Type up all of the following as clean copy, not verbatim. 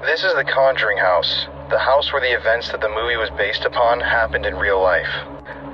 This is the Conjuring house, the house where the events that the movie was based upon happened in real life.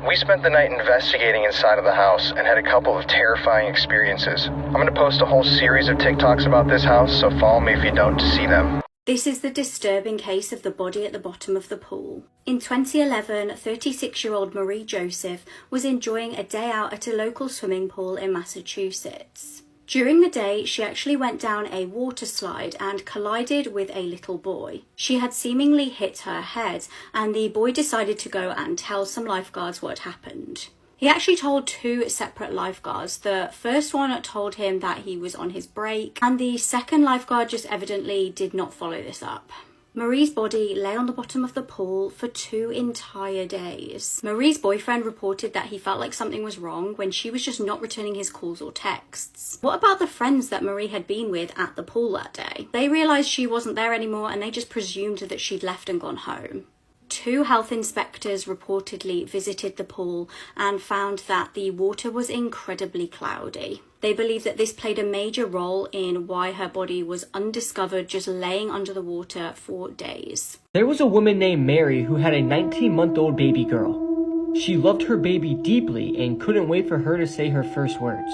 We spent the night investigating inside of the house and had a couple of terrifying experiences. I'm going to post a whole series of TikToks about this house, so follow me if you don't to see them. This is the disturbing case of the body at the bottom of the pool. In 2011, 36-year-old Marie Joseph was enjoying a day out at a local swimming pool in Massachusetts. During the day, she actually went down a water slide and collided with a little boy. She had seemingly hit her head, and the boy decided to go and tell some lifeguards what happened. He actually told two separate lifeguards. The first one told him that he was on his break, and the second lifeguard just evidently did not follow this up. Marie's body lay on the bottom of the pool for 2 entire days. Marie's boyfriend reported that he felt like something was wrong when she was just not returning his calls or texts. What about the friends that Marie had been with at the pool that day? They realized she wasn't there anymore and they just presumed that she'd left and gone home. 2 health inspectors reportedly visited the pool and found that the water was incredibly cloudy. They believe that this played a major role in why her body was undiscovered, just laying under the water for days. There was a woman named Mary who had a 19-month-old baby girl. She loved her baby deeply and couldn't wait for her to say her first words.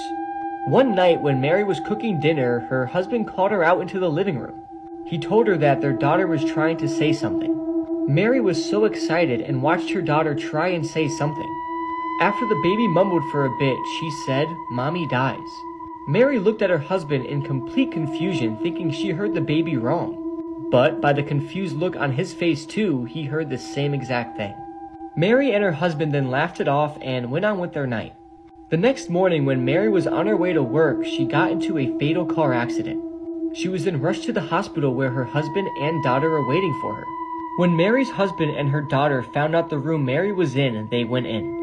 One night when Mary was cooking dinner, her husband called her out into the living room. He told her that their daughter was trying to say something. Mary was so excited and watched her daughter try and say something. After the baby mumbled for a bit, she said, "Mommy dies." Mary looked at her husband in complete confusion, thinking she heard the baby wrong. But by the confused look on his face too, he heard the same exact thing. Mary and her husband then laughed it off and went on with their night. The next morning when Mary was on her way to work, she got into a fatal car accident. She was then rushed to the hospital where her husband and daughter were waiting for her. When Mary's husband and her daughter found out the room Mary was in, they went in.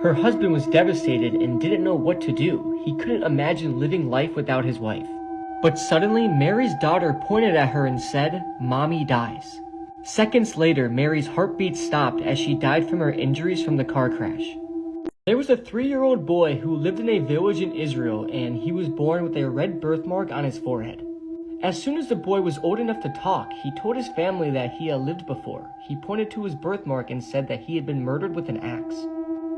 Her husband was devastated and didn't know what to do. He couldn't imagine living life without his wife. But suddenly, Mary's daughter pointed at her and said, "Mommy dies." Seconds later, Mary's heartbeat stopped as she died from her injuries from the car crash. There was a 3-year-old boy who lived in a village in Israel, and he was born with a red birthmark on his forehead. As soon as the boy was old enough to talk, he told his family that he had lived before. He pointed to his birthmark and said that he had been murdered with an axe.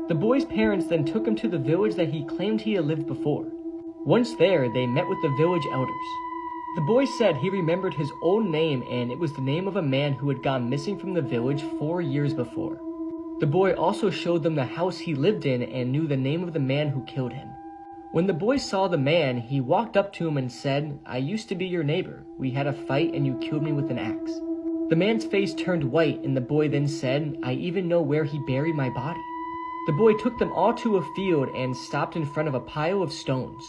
The boy's parents then took him to the village that he claimed he had lived before. Once there, they met with the village elders. The boy said he remembered his old name, and it was the name of a man who had gone missing from the village 4 years before. The boy also showed them the house he lived in and knew the name of the man who killed him. When the boy saw the man, he walked up to him and said, "I used to be your neighbor. We had a fight and you killed me with an axe." The man's face turned white, and the boy then said, "I even know where he buried my body." The boy took them all to a field and stopped in front of a pile of stones.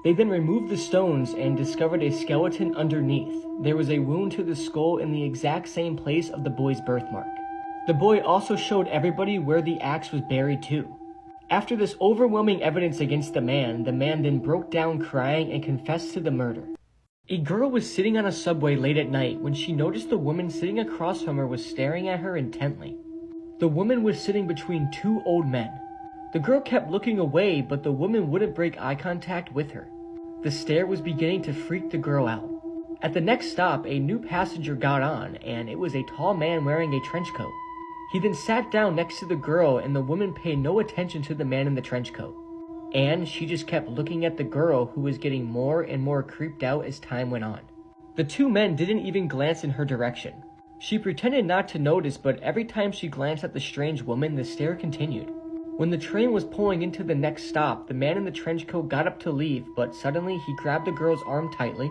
They then removed the stones and discovered a skeleton underneath. There was a wound to the skull in the exact same place of the boy's birthmark. The boy also showed everybody where the axe was buried too. After this overwhelming evidence against the man then broke down crying and confessed to the murder. A girl was sitting on a subway late at night when she noticed the woman sitting across from her was staring at her intently. The woman was sitting between 2 old men. The girl kept looking away, but the woman wouldn't break eye contact with her. The stare was beginning to freak the girl out. At the next stop, a new passenger got on, and it was a tall man wearing a trench coat. He then sat down next to the girl, and the woman paid no attention to the man in the trench coat. And she just kept looking at the girl, who was getting more and more creeped out as time went on. The 2 men didn't even glance in her direction. She pretended not to notice, but every time she glanced at the strange woman, the stare continued. When the train was pulling into the next stop, the man in the trench coat got up to leave, but suddenly he grabbed the girl's arm tightly,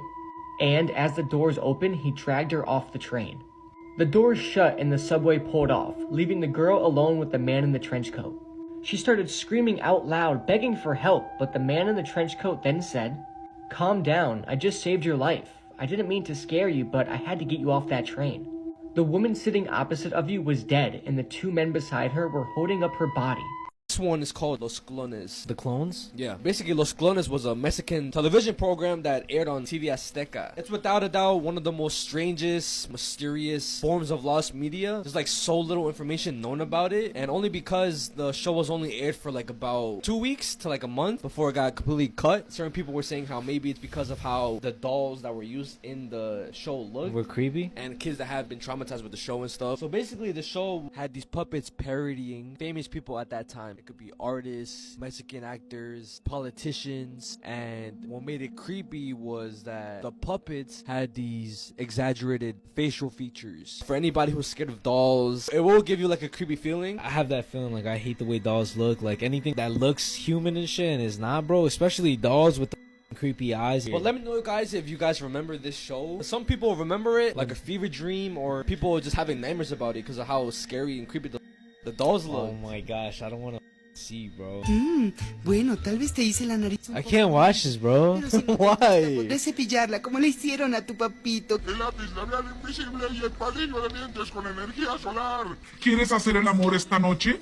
and as the doors opened, he dragged her off the train. The doors shut and the subway pulled off, leaving the girl alone with the man in the trench coat. She started screaming out loud, begging for help, but the man in the trench coat then said, "Calm down, I just saved your life. I didn't mean to scare you, but I had to get you off that train." The woman sitting opposite of you was dead, and the 2 men beside her were holding up her body. next one is called Los Clones. The clones? Yeah, basically Los Clones was a Mexican television program that aired on TV Azteca. It's without a doubt one of the most strangest, mysterious forms of lost media. There's like so little information known about it, and only because the show was only aired for like about 2 weeks to like a month before it got completely cut. Certain people were saying how maybe it's because of how the dolls that were used in the show looked. Were creepy? And kids that had been traumatized with the show and stuff. So basically the show had these puppets parodying famous people at that time. It could be artists, Mexican actors, politicians, and what made it creepy was that the puppets had these exaggerated facial features. For anybody who's scared of dolls, it will give you like a creepy feeling. I have that feeling, like I hate the way dolls look. Like anything that looks human and shit and is not, bro. Especially dolls with the creepy eyes. But let me know, guys, if you guys remember this show. Some people remember it like a fever dream, or people just having nightmares about it because of how scary and creepy the dolls look. Oh my gosh, I don't want to see, bro. Bueno, tal vez te hice la nariz I can't watch this, bro. Pero si no Why? podré cepillarla como le hicieron a tu papito. El lápiz labial invisible y el palillo de dientes con energía solar. ¿Quieres hacer el amor esta noche?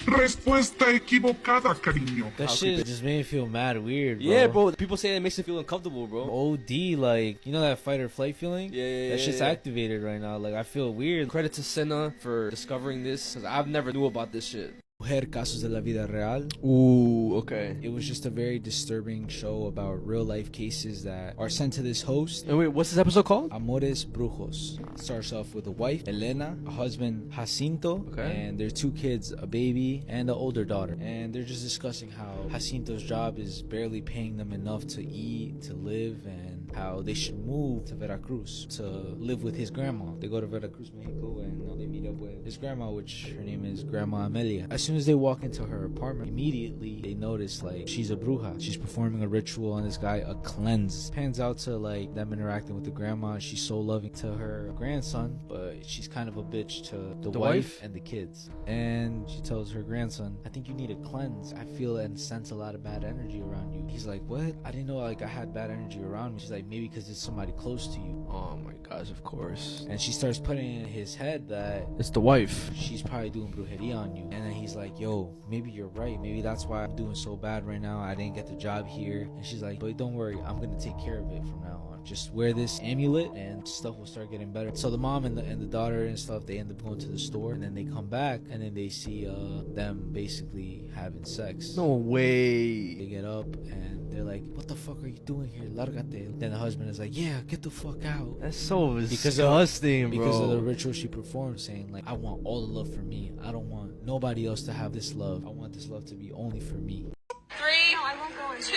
Respuesta equivocada, cariño. That shit just made me feel mad weird, bro. Yeah, bro. People say it makes you feel uncomfortable, bro. OD, like, you know that fight or flight feeling? Yeah. That shit's activated right now. Like, I feel weird. Credit to Senna for discovering this, because I've never knew about this shit. Mujer Casos de la Vida Real. Ooh, okay. It was just a very disturbing show about real life cases that are sent to this host. And wait, what's this episode called? Amores Brujos. It starts off with a wife, Elena, a husband, Jacinto, and their 2 kids, a baby and an older daughter. And they're just discussing how Jacinto's job is barely paying them enough to eat, to live, and how they should move to Veracruz to live with his grandma. They go to Veracruz, Mexico, and they meet up with his grandma, which her name is Grandma Amelia. As soon as they walk into her apartment, immediately they notice like she's a bruja. She's performing a ritual on this guy, a cleanse. Pans out to like them interacting with the grandma. She's so loving to her grandson, but she's kind of a bitch to the wife and the kids. And she tells her grandson, I think you need a cleanse. I feel and sense a lot of bad energy around you. He's like, what? I didn't know like I had bad energy around me. She's like, maybe because it's somebody close to you. Oh my gosh, of course. And she starts putting in his head that it's the wife. She's probably doing brujeria on you. And then he's like, yo, maybe you're right. Maybe that's why I'm doing so bad right now. I didn't get the job here. And she's like, but don't worry, I'm gonna take care of it from now on. Just wear this amulet and stuff will start getting better. So the mom and the daughter and stuff, they end up going to the store, and then they come back and then they see them basically having sex. No way. They get up and they're like, what the fuck are you doing here? Largate. Then the husband is like, yeah, get the fuck out. That's so disgusting, bro. Because of the ritual she performed, saying like, I want all the love for me. I don't want nobody else to have this love. I want this love to be only for me. 3, no, I won't go in 2.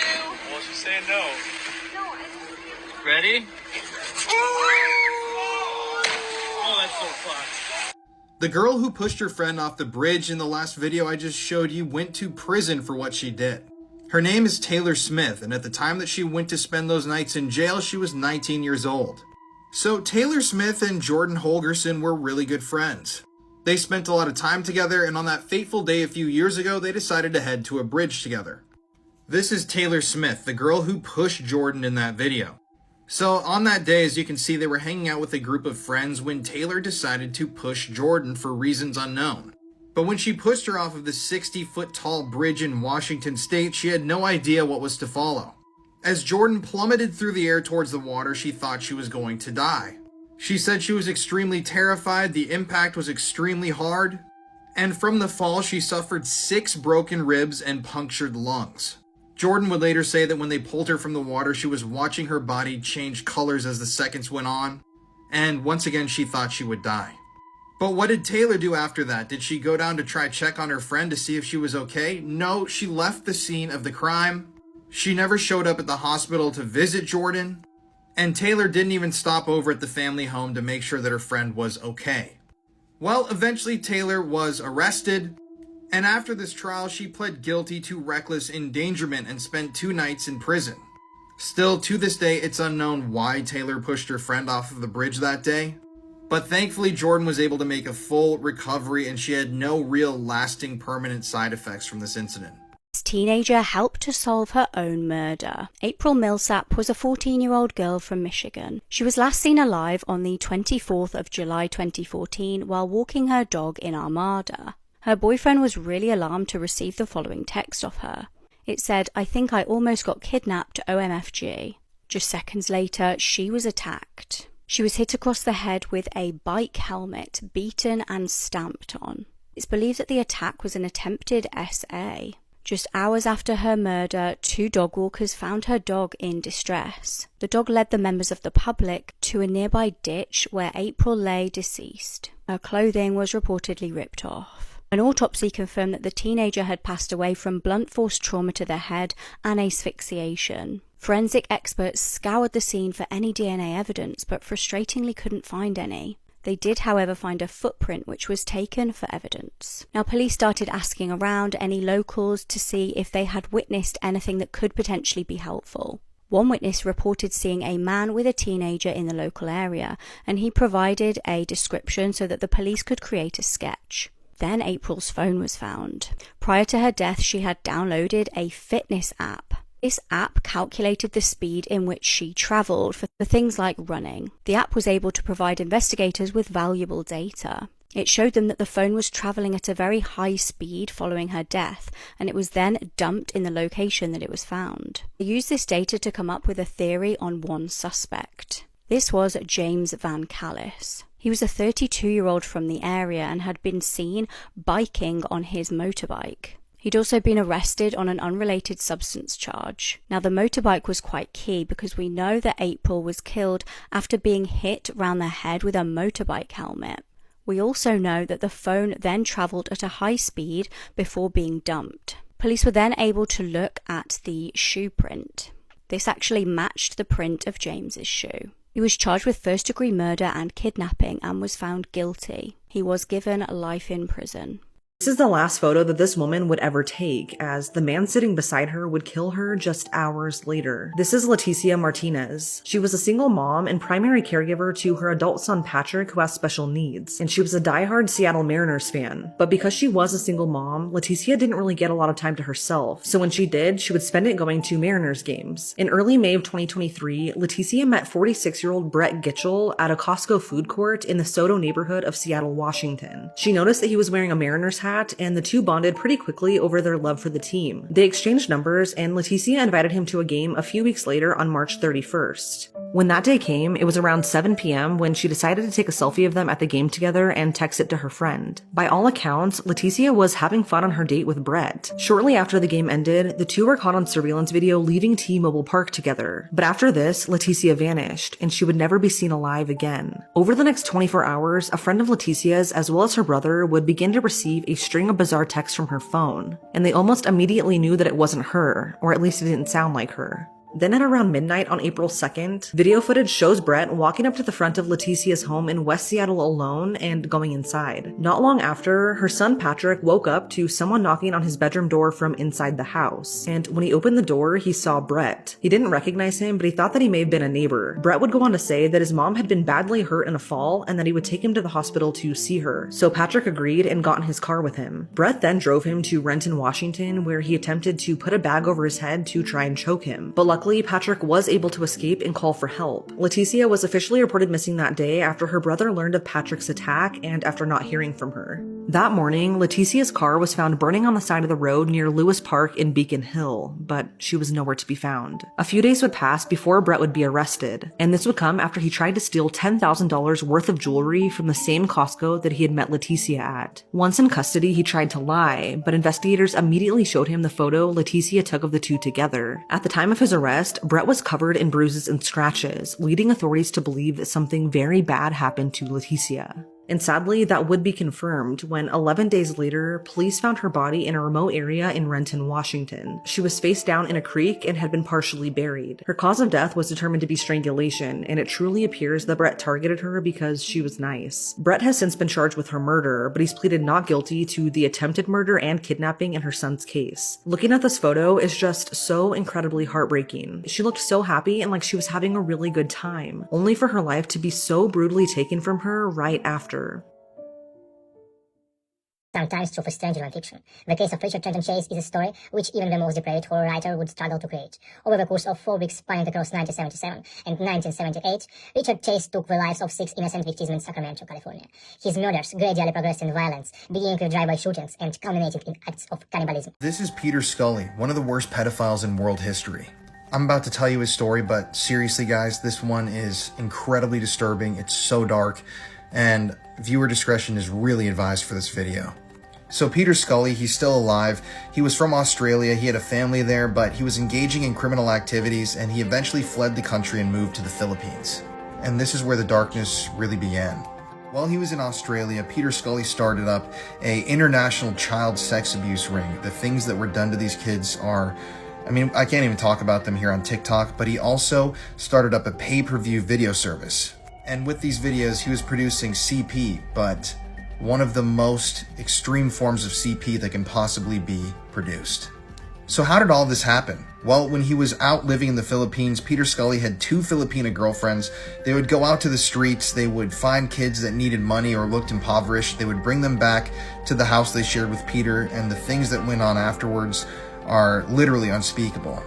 Well, she's saying no. No, Ready? Oh, that's so fun. The girl who pushed her friend off the bridge in the last video I just showed you went to prison for what she did. Her name is Taylor Smith, and at the time that she went to spend those nights in jail, she was 19 years old. So Taylor Smith and Jordan Holgerson were really good friends. They spent a lot of time together, and on that fateful day a few years ago, they decided to head to a bridge together. This is Taylor Smith, the girl who pushed Jordan in that video. So on that day, as you can see, they were hanging out with a group of friends when Taylor decided to push Jordan for reasons unknown. But when she pushed her off of the 60-foot tall bridge in Washington state, she had no idea what was to follow. As Jordan plummeted through the air towards the water, she thought she was going to die. She said she was extremely terrified, the impact was extremely hard, and from the fall, she suffered 6 broken ribs and punctured lungs. Jordan would later say that when they pulled her from the water, she was watching her body change colors as the seconds went on, and once again she thought she would die. But what did Taylor do after that? Did she go down to try check on her friend to see if she was okay? No, she left the scene of the crime. She never showed up at the hospital to visit Jordan, and Taylor didn't even stop over at the family home to make sure that her friend was okay. Well, eventually Taylor was arrested, and after this trial, she pled guilty to reckless endangerment and spent 2 nights in prison. Still, to this day, it's unknown why Taylor pushed her friend off of the bridge that day. But thankfully, Jordan was able to make a full recovery and she had no real lasting permanent side effects from this incident. This teenager helped to solve her own murder. April Millsap was a 14-year-old girl from Michigan. She was last seen alive on the 24th of July 2014 while walking her dog in Armada. Her boyfriend was really alarmed to receive the following text off her. It said, "I think I almost got kidnapped, OMFG." Just seconds later, she was attacked. She was hit across the head with a bike helmet, beaten and stamped on. It's believed that the attack was an attempted SA. Just hours after her murder, 2 dog walkers found her dog in distress. The dog led the members of the public to a nearby ditch where April lay deceased. Her clothing was reportedly ripped off. An autopsy confirmed that the teenager had passed away from blunt force trauma to the head and asphyxiation. Forensic experts scoured the scene for any DNA evidence, but frustratingly couldn't find any. They did, however, find a footprint which was taken for evidence. Now, police started asking around any locals to see if they had witnessed anything that could potentially be helpful. One witness reported seeing a man with a teenager in the local area, and he provided a description so that the police could create a sketch. Then April's phone was found. Prior to her death, she had downloaded a fitness app. This app calculated the speed in which she travelled for things like running. The app was able to provide investigators with valuable data. It showed them that the phone was travelling at a very high speed following her death, and it was then dumped in the location that it was found. They used this data to come up with a theory on one suspect. This was James Van Callis. He was a 32-year-old from the area and had been seen biking on his motorbike. He'd also been arrested on an unrelated substance charge. Now, the motorbike was quite key because we know that April was killed after being hit round the head with a motorbike helmet. We also know that the phone then travelled at a high speed before being dumped. Police were then able to look at the shoe print. This actually matched the print of James's shoe. He was charged with first-degree murder and kidnapping and was found guilty. He was given life in prison. This is the last photo that this woman would ever take, as the man sitting beside her would kill her just hours later. This is Leticia Martinez. She was a single mom and primary caregiver to her adult son Patrick, who has special needs, and she was a diehard Seattle Mariners fan. But because she was a single mom, Leticia didn't really get a lot of time to herself, so when she did, she would spend it going to Mariners games. In early May of 2023, Leticia met 46-year-old Brett Gitchell at a Costco food court in the Soto neighborhood of Seattle, Washington. She noticed that he was wearing a Mariners hat, and the two bonded pretty quickly over their love for the team. They exchanged numbers, and Leticia invited him to a game a few weeks later on March 31st. When that day came, it was around 7 p.m. when she decided to take a selfie of them at the game together and text it to her friend. By all accounts, Leticia was having fun on her date with Brett. Shortly after the game ended, the two were caught on surveillance video leaving T-Mobile Park together. But after this, Leticia vanished, and she would never be seen alive again. Over the next 24 hours, a friend of Leticia's, as well as her brother, would begin to receive a string of bizarre texts from her phone, and they almost immediately knew that it wasn't her, or at least it didn't sound like her. Then at around midnight on April 2nd, video footage shows Brett walking up to the front of Leticia's home in West Seattle alone and going inside. Not long after, her son Patrick woke up to someone knocking on his bedroom door from inside the house, and when he opened the door, he saw Brett. He didn't recognize him, but he thought that he may have been a neighbor. Brett would go on to say that his mom had been badly hurt in a fall and that he would take him to the hospital to see her, so Patrick agreed and got in his car with him. Brett then drove him to Renton, Washington, where he attempted to put a bag over his head to try and choke him, but luckily Patrick was able to escape and call for help. Leticia was officially reported missing that day after her brother learned of Patrick's attack and after not hearing from her. That morning, Leticia's car was found burning on the side of the road near Lewis Park in Beacon Hill, but she was nowhere to be found. A few days would pass before Brett would be arrested, and this would come after he tried to steal $10,000 worth of jewelry from the same Costco that he had met Leticia at. Once in custody, he tried to lie, but investigators immediately showed him the photo Leticia took of the two together. At the time of his arrest, Brett was covered in bruises and scratches, leading authorities to believe that something very bad happened to Leticia. And sadly, that would be confirmed when 11 days later, police found her body in a remote area in Renton, Washington. She was face down in a creek and had been partially buried. Her cause of death was determined to be strangulation, and it truly appears that Brett targeted her because she was nice. Brett has since been charged with her murder, but he's pleaded not guilty to the attempted murder and kidnapping in her son's case. Looking at this photo is just so incredibly heartbreaking. She looked so happy and like she was having a really good time, only for her life to be so brutally taken from her right after. sometimes true for stranger non-fiction. The case of Richard Trenton Chase is a story which even the most depraved horror writer would struggle to create. Over the course of 4 weeks spanning across 1977 and 1978, Richard Chase took the lives of 6 innocent victims in Sacramento, California. His murders gradually progressed in violence, beginning with drive-by shootings and culminating in acts of cannibalism. This is Peter Scully, one of the worst pedophiles in world history. I'm about to tell you his story, but seriously guys, this one is incredibly disturbing. It's so dark, and viewer discretion is really advised for this video. So Peter Scully, he's still alive. He was from Australia, he had a family there, but he was engaging in criminal activities, and he eventually fled the country and moved to the Philippines. And this is where the darkness really began. While he was in Australia, Peter Scully started up an international child sex abuse ring. The things that were done to these kids are, I mean, I can't even talk about them here on TikTok, but he also started up a pay-per-view video service. And with these videos, he was producing CP, but one of the most extreme forms of CP that can possibly be produced. So how did all this happen? Well, when he was out living in the Philippines, Peter Scully had 2 Filipina girlfriends. They would go out to the streets, they would find kids that needed money or looked impoverished, they would bring them back to the house they shared with Peter, and the things that went on afterwards are literally unspeakable.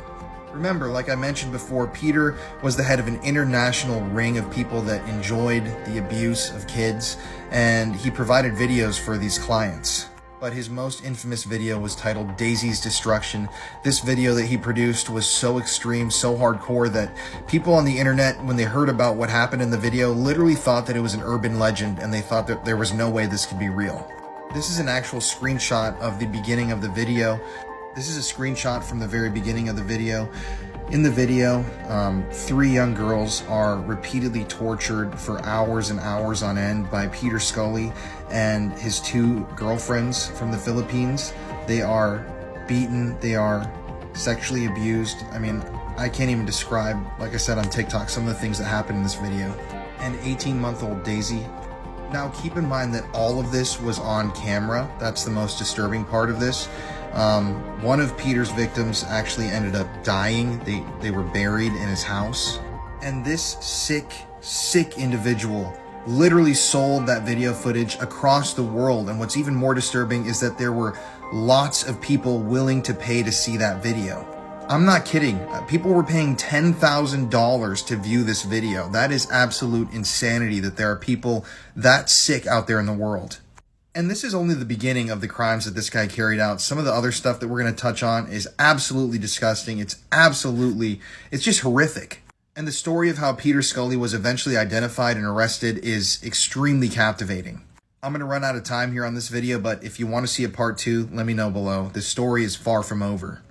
Remember, like I mentioned before, Peter was the head of an international ring of people that enjoyed the abuse of kids, and he provided videos for these clients. But his most infamous video was titled Daisy's Destruction. This video that he produced was so extreme, so hardcore, that people on the internet, when they heard about what happened in the video, literally thought that it was an urban legend, and they thought that there was no way this could be real. This is an actual screenshot of the beginning of the video. This is a screenshot from the very beginning of the video. In the video, 3 young girls are repeatedly tortured for hours and hours on end by Peter Scully and his 2 girlfriends from the Philippines. They are beaten, they are sexually abused. I mean, I can't even describe, like I said on TikTok, some of the things that happened in this video. And 18-month-old Daisy. Now keep in mind that all of this was on camera. That's the most disturbing part of this. One of Peter's victims actually ended up dying. They were buried in his house. And this sick individual literally sold that video footage across the world. And what's even more disturbing is that there were lots of people willing to pay to see that video. I'm not kidding. People were paying $10,000 to view this video. That is absolute insanity that there are people that sick out there in the world. And this is only the beginning of the crimes that this guy carried out. Some of the other stuff that we're going to touch on is absolutely disgusting. It's just horrific. And the story of how Peter Scully was eventually identified and arrested is extremely captivating. I'm going to run out of time here on this video, but if you want to see a part 2, let me know below. This story is far from over.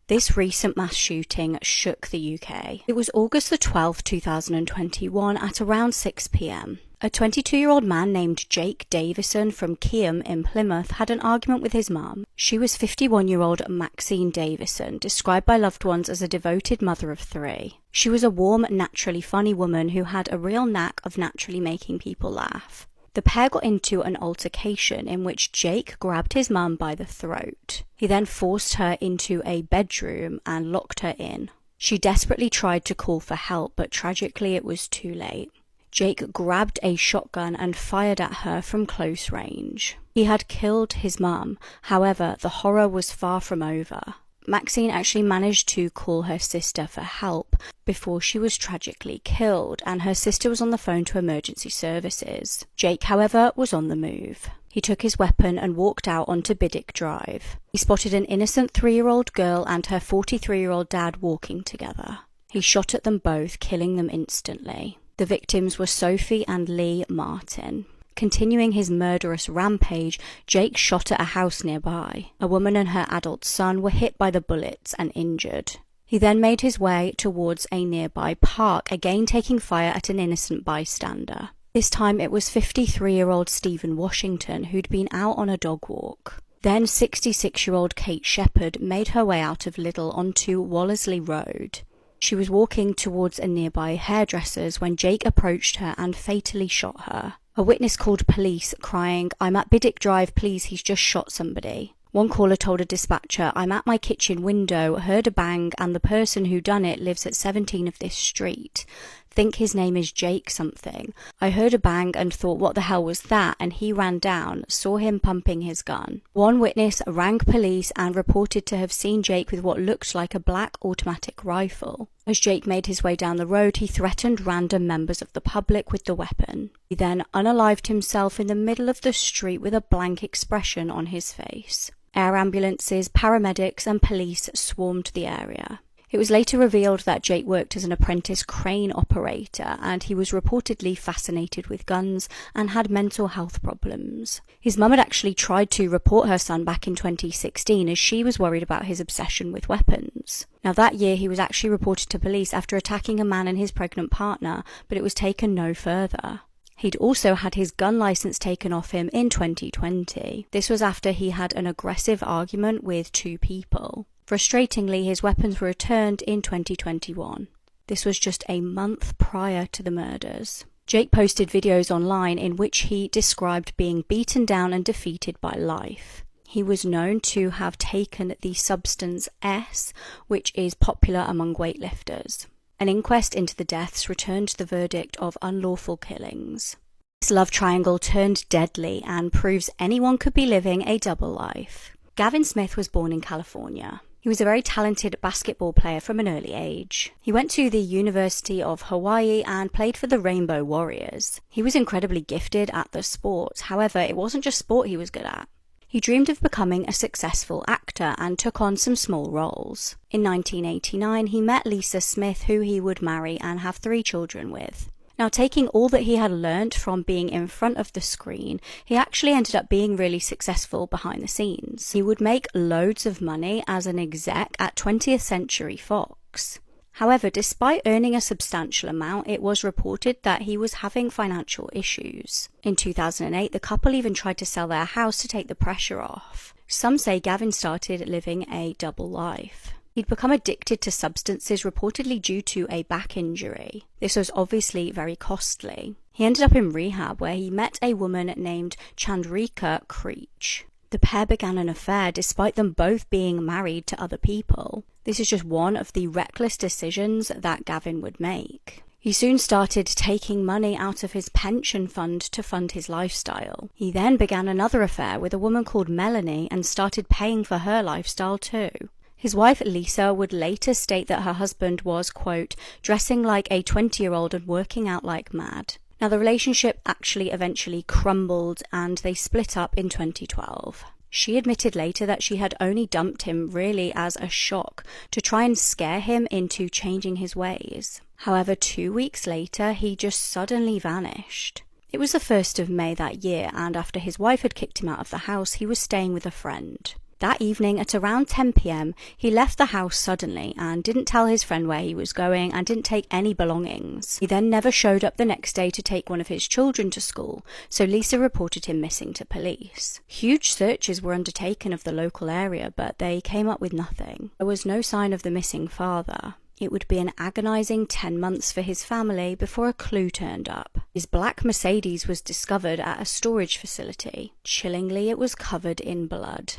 This recent mass shooting shook the UK. It was August the 12th, 2021 at around 6 p.m. A 22-year-old man named Jake Davison from Keam in Plymouth had an argument with his mum. She was 51-year-old Maxine Davison, described by loved ones as a devoted mother of 3. She was a warm, naturally funny woman who had a real knack of naturally making people laugh. The pair got into an altercation in which Jake grabbed his mum by the throat. He then forced her into a bedroom and locked her in. She desperately tried to call for help, but tragically it was too late. Jake grabbed a shotgun and fired at her from close range. He had killed his mum, however, the horror was far from over. Maxine actually managed to call her sister for help before she was tragically killed, and her sister was on the phone to emergency services. Jake, however, was on the move. He took his weapon and walked out onto Biddick Drive. He spotted an innocent 3-year-old girl and her 43-year-old dad walking together. He shot at them both, killing them instantly. The victims were Sophie and Lee Martin. Continuing his murderous rampage, Jake shot at a house nearby. A woman and her adult son were hit by the bullets and injured. He then made his way towards a nearby park, again taking fire at an innocent bystander. This time it was 53-year-old Stephen Washington, who'd been out on a dog walk. Then 66-year-old Kate Shepherd made her way out of Lidl onto Wallersley Road. She was walking towards a nearby hairdresser's when Jake approached her and fatally shot her. A witness called police, crying, "I'm at Biddick Drive, please, he's just shot somebody." One caller told a dispatcher, "I'm at my kitchen window, heard a bang, and the person who done it lives at 17 of this street." think his name is Jake something. I heard a bang and thought what the hell was that, and he ran down, saw him pumping his gun. One witness rang police and reported to have seen Jake with what looked like a black automatic rifle. As Jake made his way down the road, he threatened random members of the public with the weapon. He then unalived himself in the middle of the street with a blank expression on his face. Air ambulances, paramedics, and police swarmed the area. It was later revealed that Jake worked as an apprentice crane operator, and he was reportedly fascinated with guns and had mental health problems. His mum had actually tried to report her son back in 2016 as she was worried about his obsession with weapons. Now that year he was actually reported to police after attacking a man and his pregnant partner, but it was taken no further. He'd also had his gun license taken off him in 2020. This was after he had an aggressive argument with 2 people. Frustratingly, his weapons were returned in 2021. This was just a month prior to the murders. Jake posted videos online in which he described being beaten down and defeated by life. He was known to have taken the substance S, which is popular among weightlifters. An inquest into the deaths returned the verdict of unlawful killings. This love triangle turned deadly and proves anyone could be living a double life. Gavin Smith was born in California. He was a very talented basketball player from an early age. He went to the University of Hawaii and played for the Rainbow Warriors. He was incredibly gifted at the sport. However, it wasn't just sport he was good at. He dreamed of becoming a successful actor and took on some small roles. In 1989, he met Lisa Smith, who he would marry and have 3 children with. Now, taking all that he had learnt from being in front of the screen, he actually ended up being really successful behind the scenes. He would make loads of money as an exec at 20th Century Fox. However, despite earning a substantial amount, it was reported that he was having financial issues. In 2008, the couple even tried to sell their house to take the pressure off. Some say Gavin started living a double life. He'd become addicted to substances reportedly due to a back injury. This was obviously very costly. He ended up in rehab where he met a woman named Chandrika Creech. The pair began an affair despite them both being married to other people. This is just one of the reckless decisions that Gavin would make. He soon started taking money out of his pension fund to fund his lifestyle. He then began another affair with a woman called Melanie and started paying for her lifestyle too. His wife, Lisa, would later state that her husband was, quote, dressing like a 20-year-old and working out like mad. Now, the relationship actually eventually crumbled and they split up in 2012. She admitted later that she had only dumped him really as a shock to try and scare him into changing his ways. However, 2 weeks later, he just suddenly vanished. It was the 1st of May that year, and after his wife had kicked him out of the house, he was staying with a friend. That evening at around 10 p.m, he left the house suddenly and didn't tell his friend where he was going and didn't take any belongings. He then never showed up the next day to take one of his children to school, so Lisa reported him missing to police. Huge searches were undertaken of the local area, but they came up with nothing. There was no sign of the missing father. It would be an agonizing 10 months for his family before a clue turned up. His black Mercedes was discovered at a storage facility. Chillingly, it was covered in blood.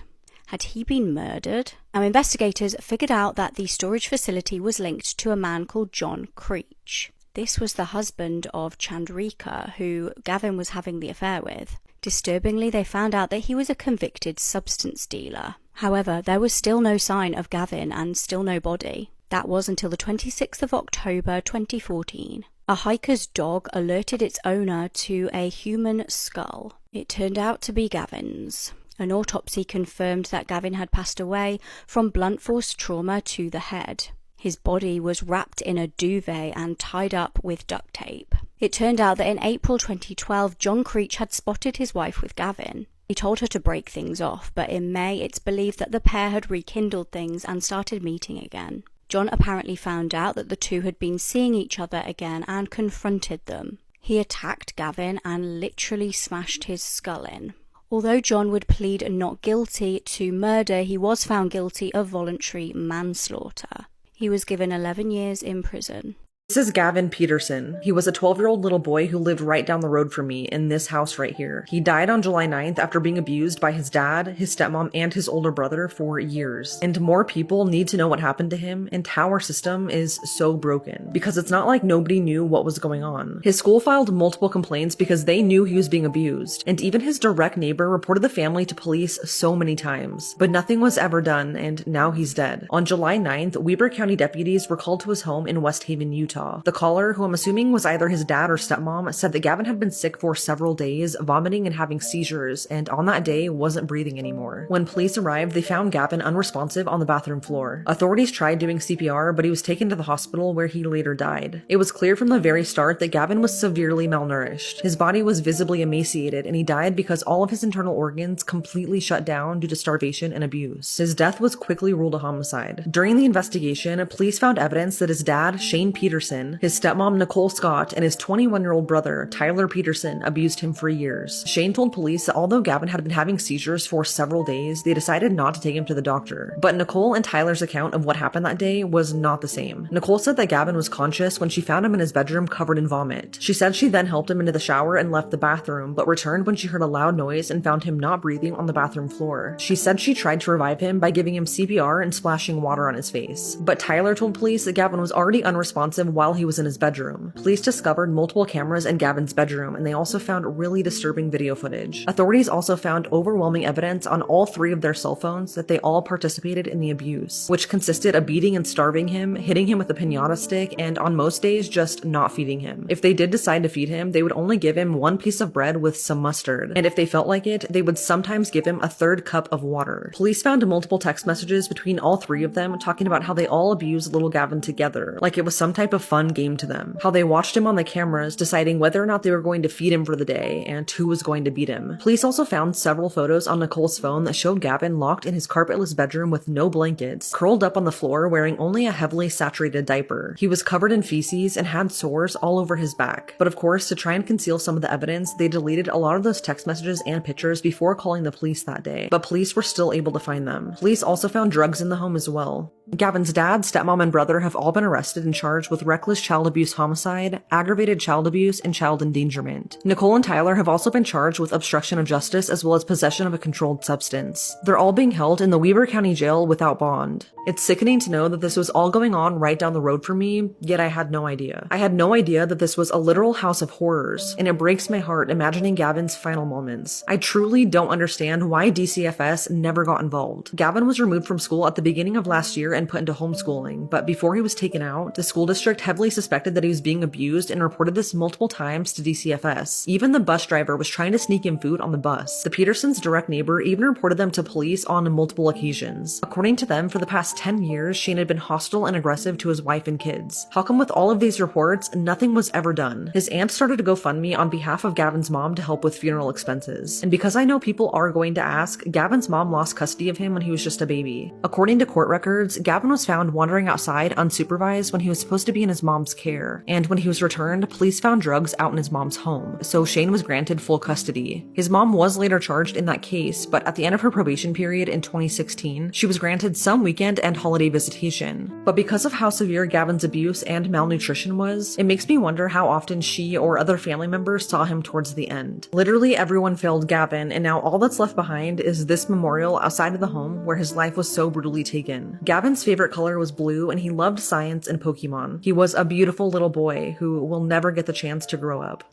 Had he been murdered? Now, investigators figured out that the storage facility was linked to a man called John Creech. This was the husband of Chandrika, who Gavin was having the affair with. Disturbingly, they found out that he was a convicted substance dealer. However, there was still no sign of Gavin and still no body. That was until the 26th of October 2014. A hiker's dog alerted its owner to a human skull. It turned out to be Gavin's. An autopsy confirmed that Gavin had passed away from blunt force trauma to the head. His body was wrapped in a duvet and tied up with duct tape. It turned out that in April 2012, John Creech had spotted his wife with Gavin. He told her to break things off, but in May it's believed that the pair had rekindled things and started meeting again. John apparently found out that the two had been seeing each other again and confronted them. He attacked Gavin and literally smashed his skull in. Although John would plead not guilty to murder, he was found guilty of voluntary manslaughter. He was given 11 years in prison. This is Gavin Peterson. He was a 12-year-old little boy who lived right down the road from me in this house right here. He died on July 9th after being abused by his dad, his stepmom, and his older brother for years. And more people need to know what happened to him and how our system is so broken. Because it's not like nobody knew what was going on. His school filed multiple complaints because they knew he was being abused. And even his direct neighbor reported the family to police so many times. But nothing was ever done, and now he's dead. On July 9th, Weber County deputies were called to his home in West Haven, Utah. The caller, who I'm assuming was either his dad or stepmom, said that Gavin had been sick for several days, vomiting and having seizures, and on that day wasn't breathing anymore. When police arrived, they found Gavin unresponsive on the bathroom floor. Authorities tried doing CPR, but he was taken to the hospital where he later died. It was clear from the very start that Gavin was severely malnourished. His body was visibly emaciated, and he died because all of his internal organs completely shut down due to starvation and abuse. His death was quickly ruled a homicide. During the investigation, police found evidence that his dad, Shane Peterson, his stepmom Nicole Scott, and his 21-year-old brother Tyler Peterson abused him for years. Shane told police that although Gavin had been having seizures for several days, they decided not to take him to the doctor. But Nicole and Tyler's account of what happened that day was not the same. Nicole said that Gavin was conscious when she found him in his bedroom covered in vomit. She said she then helped him into the shower and left the bathroom, but returned when she heard a loud noise and found him not breathing on the bathroom floor. She said she tried to revive him by giving him CPR and splashing water on his face. But Tyler told police that Gavin was already unresponsive while he was in his bedroom. Police discovered multiple cameras in Gavin's bedroom, and they also found really disturbing video footage. Authorities also found overwhelming evidence on all three of their cell phones that they all participated in the abuse, which consisted of beating and starving him, hitting him with a piñata stick, and on most days just not feeding him. If they did decide to feed him, they would only give him one piece of bread with some mustard, and if they felt like it, they would sometimes give him a third cup of water. Police found multiple text messages between all three of them talking about how they all abused little Gavin together, like it was some type of fun game to them. How they watched him on the cameras, deciding whether or not they were going to feed him for the day and who was going to beat him. Police also found several photos on Nicole's phone that showed Gavin locked in his carpetless bedroom with no blankets, curled up on the floor wearing only a heavily saturated diaper. He was covered in feces and had sores all over his back. But of course, to try and conceal some of the evidence, they deleted a lot of those text messages and pictures before calling the police that day. But police were still able to find them. Police also found drugs in the home as well. Gavin's dad, stepmom, and brother have all been arrested and charged with reckless child abuse homicide, aggravated child abuse, and child endangerment. Nicole and Tyler have also been charged with obstruction of justice as well as possession of a controlled substance. They're all being held in the Weber County Jail without bond. It's sickening to know that this was all going on right down the road from me, yet I had no idea. I had no idea that this was a literal house of horrors, and it breaks my heart imagining Gavin's final moments. I truly don't understand why DCFS never got involved. Gavin was removed from school at the beginning of last year and put into homeschooling, but before he was taken out, the school district heavily suspected that he was being abused and reported this multiple times to DCFS. Even the bus driver was trying to sneak him food on the bus. The Petersons' direct neighbor even reported them to police on multiple occasions. According to them, for the past 10 years, Shane had been hostile and aggressive to his wife and kids. How come with all of these reports, nothing was ever done? His aunt started a GoFundMe on behalf of Gavin's mom to help with funeral expenses. And because I know people are going to ask, Gavin's mom lost custody of him when he was just a baby. According to court records, Gavin was found wandering outside unsupervised when he was supposed to be in his mom's care. And when he was returned, police found drugs out in his mom's home. So Shane was granted full custody. His mom was later charged in that case, but at the end of her probation period in 2016, she was granted some weekend and holiday visitation. But because of how severe Gavin's abuse and malnutrition was, it makes me wonder how often she or other family members saw him towards the end. Literally everyone failed Gavin, and now all that's left behind is this memorial outside of the home where his life was so brutally taken. Gavin's favorite color was blue, and he loved science and Pokemon. He was a beautiful little boy who will never get the chance to grow up.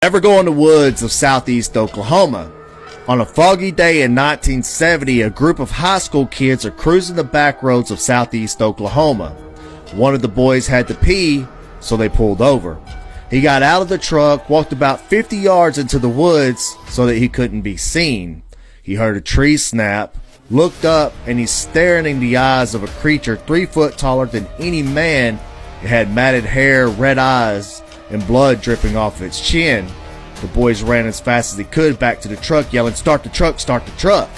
Ever go in the woods of southeast Oklahoma? On a foggy day in 1970, a group of high school kids are cruising the back roads of southeast Oklahoma. One of the boys had to pee, so they pulled over. He got out of the truck, walked about 50 yards into the woods so that he couldn't be seen. He heard a tree snap, looked up, and he's staring in the eyes of a creature 3 foot taller than any man. It had matted hair, red eyes, and blood dripping off its chin. The boys ran as fast as they could back to the truck, yelling, "Start the truck, start the truck."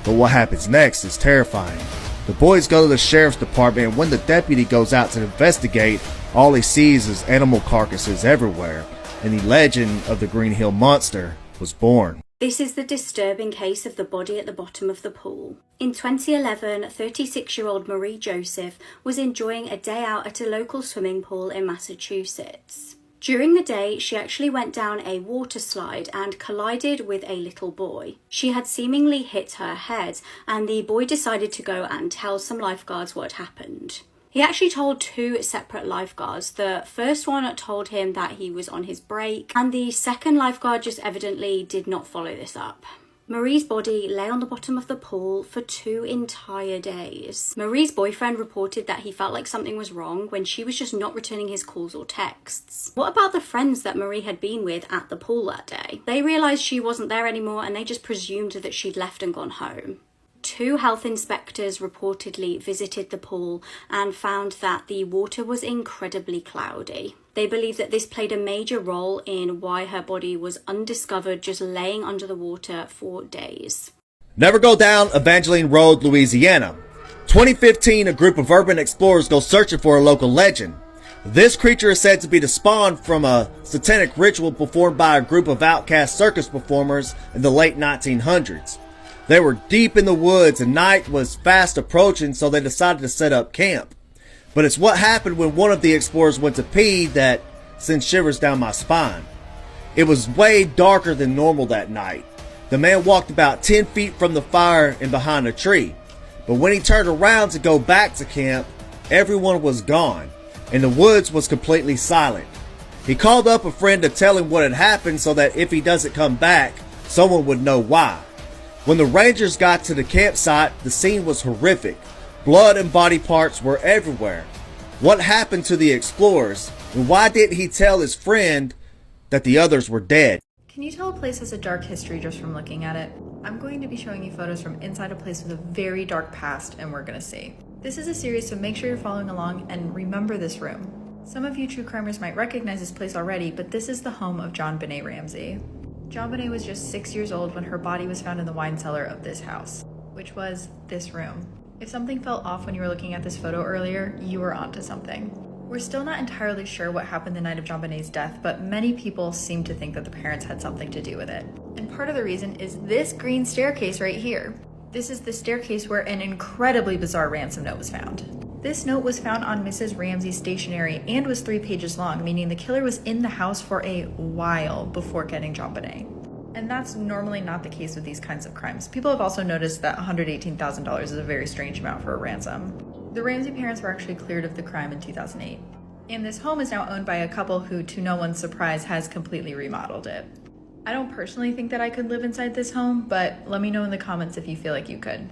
But what happens next is terrifying. The boys go to the sheriff's department, and when the deputy goes out to investigate, all he sees is animal carcasses everywhere, and the legend of the Green Hill Monster was born. This is the disturbing case of the body at the bottom of the pool. In 2011, 36-year-old Marie Joseph was enjoying a day out at a local swimming pool in Massachusetts. During the day, she actually went down a water slide and collided with a little boy. She had seemingly hit her head, and the boy decided to go and tell some lifeguards what had happened. He actually told two separate lifeguards. The first one told him that he was on his break, and the second lifeguard just evidently did not follow this up. Marie's body lay on the bottom of the pool for 2 entire days. Marie's boyfriend reported that he felt like something was wrong when she was just not returning his calls or texts. What about the friends that Marie had been with at the pool that day? They realised she wasn't there anymore and they just presumed that she'd left and gone home. 2 health inspectors reportedly visited the pool and found that the water was incredibly cloudy. They believe that this played a major role in why her body was undiscovered, just laying under the water for days. Never go down Evangeline Road, Louisiana. 2015, a group of urban explorers go searching for a local legend. This creature is said to be the spawn from a satanic ritual performed by a group of outcast circus performers in the late 1900s. They were deep in the woods and night was fast approaching, so they decided to set up camp. But it's what happened when one of the explorers went to pee that sent shivers down my spine. It was way darker than normal that night. The man walked about 10 feet from the fire and behind a tree. But when he turned around to go back to camp, everyone was gone, and the woods was completely silent. He called up a friend to tell him what had happened so that if he doesn't come back, someone would know why. When the Rangers got to the campsite, the scene was horrific. Blood and body parts were everywhere. What happened to the explorers, and why didn't he tell his friend that the others were dead? Can you tell a place has a dark history just from looking at it? I'm going to be showing you photos from inside a place with a very dark past, and we're gonna see. This is a series, so make sure you're following along and remember this room. Some of you true crimers might recognize this place already, but this is the home of JonBenet Ramsey. JonBenet was just 6 years old when her body was found in the wine cellar of this house, which was this room. If something felt off when you were looking at this photo earlier, you were onto something. We're still not entirely sure what happened the night of JonBenet's death, but many people seem to think that the parents had something to do with it. And part of the reason is this green staircase right here. This is the staircase where an incredibly bizarre ransom note was found. This note was found on Mrs. Ramsey's stationery and was 3 pages long, meaning the killer was in the house for a while before getting JonBenet. And that's normally not the case with these kinds of crimes. People have also noticed that $118,000 is a very strange amount for a ransom. The Ramsey parents were actually cleared of the crime in 2008. And this home is now owned by a couple who, to no one's surprise, has completely remodeled it. I don't personally think that I could live inside this home, but let me know in the comments if you feel like you could.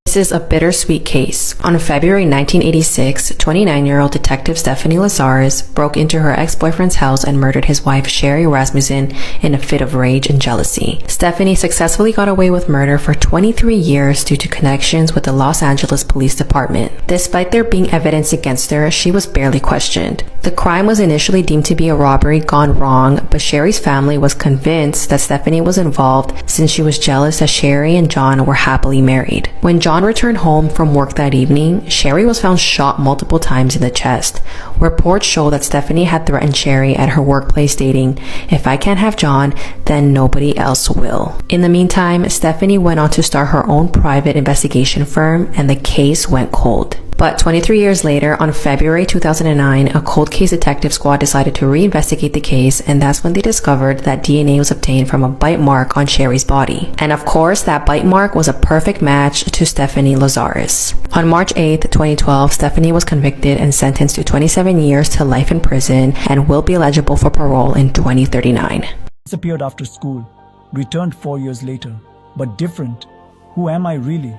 This is a bittersweet case. On February 1986, 29-year-old Detective Stephanie Lazares broke into her ex-boyfriend's house and murdered his wife Sherry Rasmussen in a fit of rage and jealousy. Stephanie successfully got away with murder for 23 years due to connections with the Los Angeles Police Department. Despite there being evidence against her, she was barely questioned. The crime was initially deemed to be a robbery gone wrong, but Sherry's family was convinced that Stephanie was involved since she was jealous that Sherry and John were happily married. When John returned home from work that evening, Sherry was found shot multiple times in the chest. Reports show that Stephanie had threatened Sherry at her workplace, stating, "If I can't have John, then nobody else will." In the meantime, Stephanie went on to start her own private investigation firm, and the case went cold. But 23 years later, on February 2009, a cold case detective squad decided to reinvestigate the case, and that's when they discovered that DNA was obtained from a bite mark on Sherry's body. And of course, that bite mark was a perfect match to Stephanie Lazares. On March 8, 2012, Stephanie was convicted and sentenced to 27 years to life in prison and will be eligible for parole in 2039. Disappeared after school, returned 4 years later, but different. Who am I really?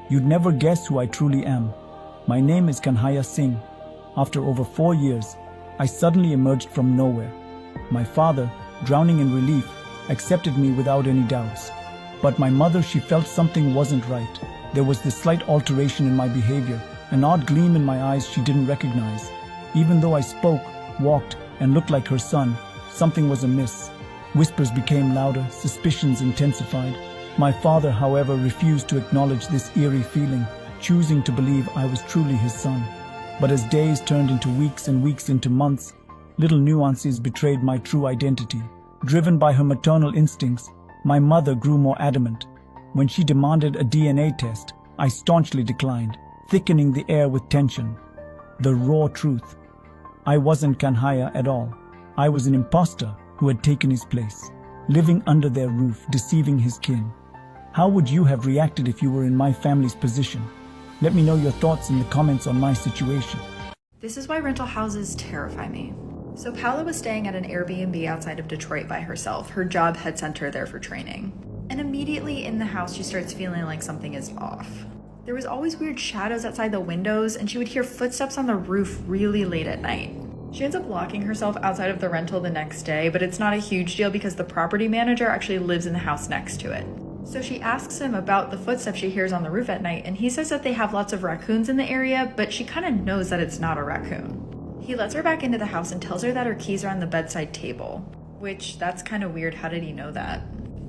You'd never guess who I truly am. My name is Kanhaya Singh. After over 4 years, I suddenly emerged from nowhere. My father, drowning in relief, accepted me without any doubts. But my mother, she felt something wasn't right. There was this slight alteration in my behavior, an odd gleam in my eyes she didn't recognize. Even though I spoke, walked, and looked like her son, something was amiss. Whispers became louder, suspicions intensified. My father, however, refused to acknowledge this eerie feeling, choosing to believe I was truly his son. But as days turned into weeks and weeks into months, little nuances betrayed my true identity. Driven by her maternal instincts, My mother grew more adamant. When she demanded a DNA test, I staunchly declined, thickening the air with tension. The raw truth. I wasn't Kanhaya at all. I was an imposter who had taken his place, living under their roof, deceiving his kin. How would you have reacted if you were in my family's position? Let me know your thoughts in the comments on my situation. This is why rental houses terrify me. So Paula was staying at an Airbnb outside of Detroit by herself. Her job had sent her there for training. And immediately in the house, she starts feeling like something is off. There was always weird shadows outside the windows, and she would hear footsteps on the roof really late at night. She ends up locking herself outside of the rental the next day, but it's not a huge deal because the property manager actually lives in the house next to it. So she asks him about the footsteps she hears on the roof at night, and he says that they have lots of raccoons in the area, but she kind of knows that it's not a raccoon. He lets her back into the house and tells her that her keys are on the bedside table, which that's kind of weird. How did he know that?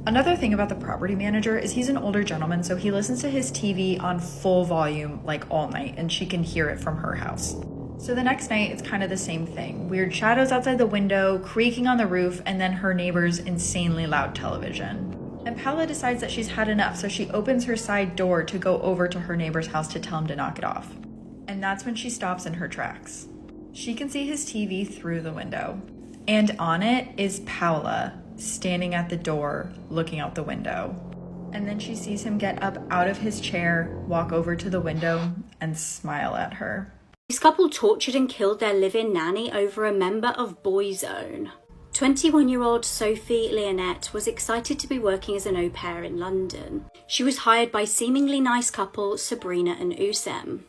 Another thing about the property manager is he's an older gentleman, so he listens to his TV on full volume like all night, and she can hear it from her house. So the next night, it's kind of the same thing. Weird shadows outside the window, creaking on the roof, and then her neighbor's insanely loud television. And Paula decides that she's had enough, so she opens her side door to go over to her neighbor's house to tell him to knock it off. And that's when she stops in her tracks. She can see his TV through the window. And on it is Paula, standing at the door, looking out the window. And then she sees him get up out of his chair, walk over to the window, and smile at her. This couple tortured and killed their live-in nanny over a member of Boyzone. 21-year-old Sophie Leonette was excited to be working as an au pair in London. She was hired by seemingly nice couple Sabrina and Usem.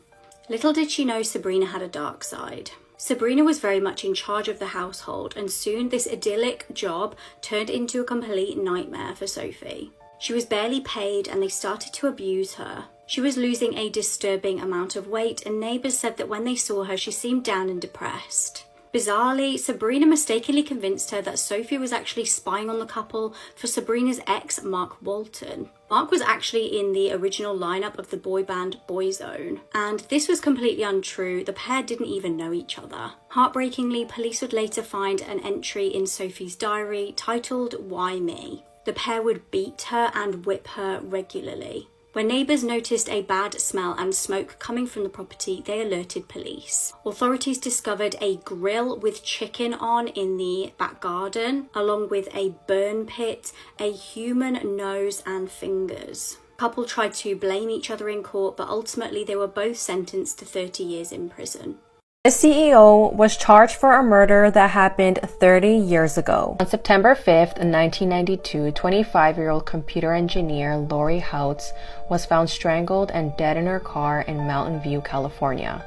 Little did she know Sabrina had a dark side. Sabrina was very much in charge of the household, and soon this idyllic job turned into a complete nightmare for Sophie. She was barely paid and they started to abuse her. She was losing a disturbing amount of weight, and neighbours said that when they saw her she seemed down and depressed. Bizarrely, Sabrina mistakenly convinced her that Sophie was actually spying on the couple for Sabrina's ex, Mark Walton. Mark was actually in the original lineup of the boy band Boyzone, and this was completely untrue. The pair didn't even know each other. Heartbreakingly, police would later find an entry in Sophie's diary titled "Why Me?" The pair would beat her and whip her regularly. When neighbours noticed a bad smell and smoke coming from the property, they alerted police. Authorities discovered a grill with chicken on in the back garden, along with a burn pit, a human nose and fingers. The couple tried to blame each other in court, but ultimately they were both sentenced to 30 years in prison. The CEO was charged for a murder that happened 30 years ago. On September 5th, 1992, 25-year-old computer engineer Lori Houts was found strangled and dead in her car in Mountain View, California.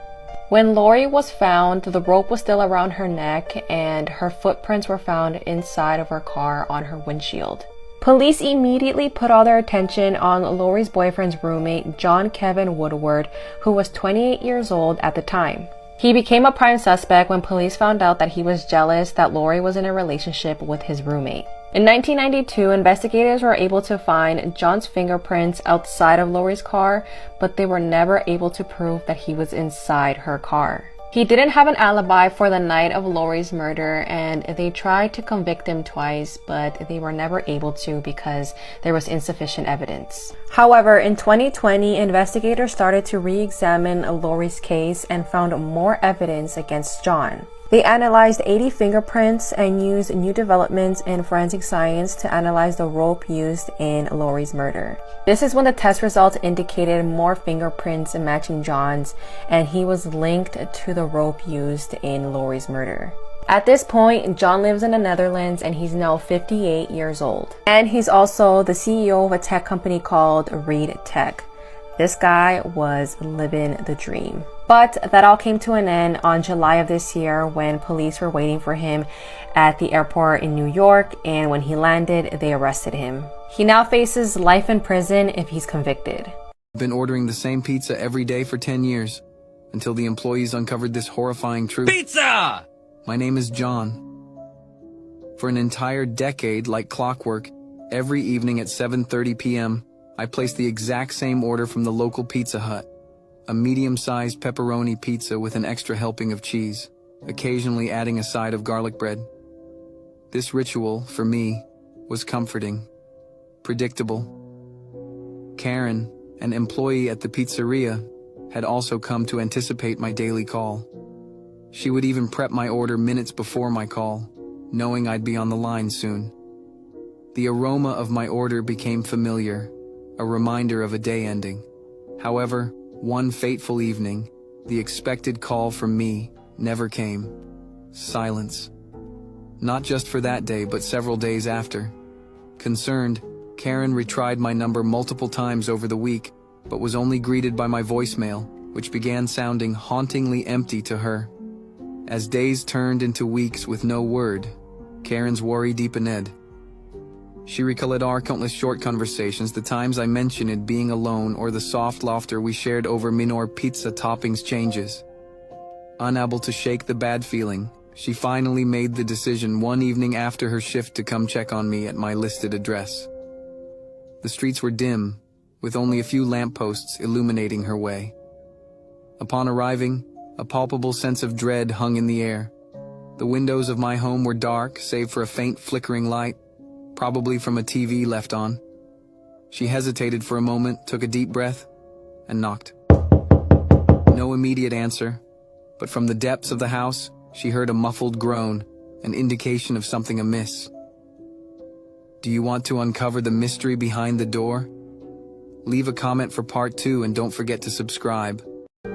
When Lori was found, the rope was still around her neck and her footprints were found inside of her car on her windshield. Police immediately put all their attention on Lori's boyfriend's roommate, John Kevin Woodward, who was 28 years old at the time. He became a prime suspect when police found out that he was jealous that Lori was in a relationship with his roommate. In 1992, investigators were able to find John's fingerprints outside of Lori's car, but they were never able to prove that he was inside her car. He didn't have an alibi for the night of Lori's murder, and they tried to convict him twice, but they were never able to because there was insufficient evidence. However, in 2020, investigators started to re-examine Lori's case and found more evidence against John. They analyzed 80 fingerprints and used new developments in forensic science to analyze the rope used in Lori's murder. This is when the test results indicated more fingerprints matching John's, and he was linked to the rope used in Lori's murder. At this point, John lives in the Netherlands and he's now 58 years old. And he's also the CEO of a tech company called Reed Tech. This guy was living the dream. But that all came to an end on July of this year when police were waiting for him at the airport in New York, and when he landed, they arrested him. He now faces life in prison if he's convicted. I've been ordering the same pizza every day for 10 years until the employees uncovered this horrifying truth. Pizza! My name is John. For an entire decade, like clockwork, every evening at 7:30 p.m., I placed the exact same order from the local Pizza Hut. A medium-sized pepperoni pizza with an extra helping of cheese, occasionally adding a side of garlic bread. This ritual, for me, was comforting. predictable. Karen, an employee at the pizzeria, had also come to anticipate my daily call. She would even prep my order minutes before my call, knowing I'd be on the line soon. The aroma of my order became familiar, a reminder of a day ending. However, one fateful evening, the expected call from me never came. Silence. Not just for that day, but several days after. Concerned, Karen retried my number multiple times over the week, but was only greeted by my voicemail, which began sounding hauntingly empty to her. As days turned into weeks with no word, Karen's worry deepened. She recalled our countless short conversations, the times I mentioned being alone, or the soft laughter we shared over minor pizza toppings changes. Unable to shake the bad feeling, she finally made the decision one evening after her shift to come check on me at my listed address. The streets were dim, with only a few lampposts illuminating her way. Upon arriving, a palpable sense of dread hung in the air. The windows of my home were dark, save for a faint flickering light, probably from a TV left on. She hesitated for a moment, took a deep breath, and knocked. No immediate answer, but from the depths of the house, she heard a muffled groan, an indication of something amiss. Do you want to uncover the mystery behind the door? Leave a comment for part 2 and don't forget to subscribe.